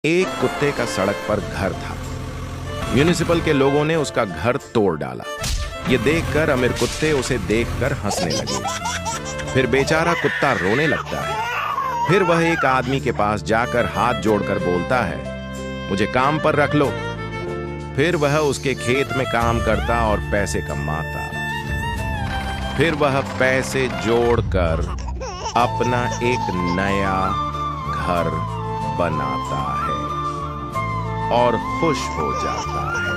एक कुत्ते का सड़क पर घर था। म्यूनिसिपल के लोगों ने उसका घर तोड़ डाला। ये देखकर अमीर कुत्ते उसे देखकर हंसने लगे। फिर बेचारा कुत्ता रोने लगता है। फिर वह एक आदमी के पास जाकर हाथ जोड़कर बोलता है, मुझे काम पर रख लो। फिर वह उसके खेत में काम करता और पैसे कमाता। फिर वह पैसे जोड़कर अपना एक नया घर बनाता है और खुश हो जाता है।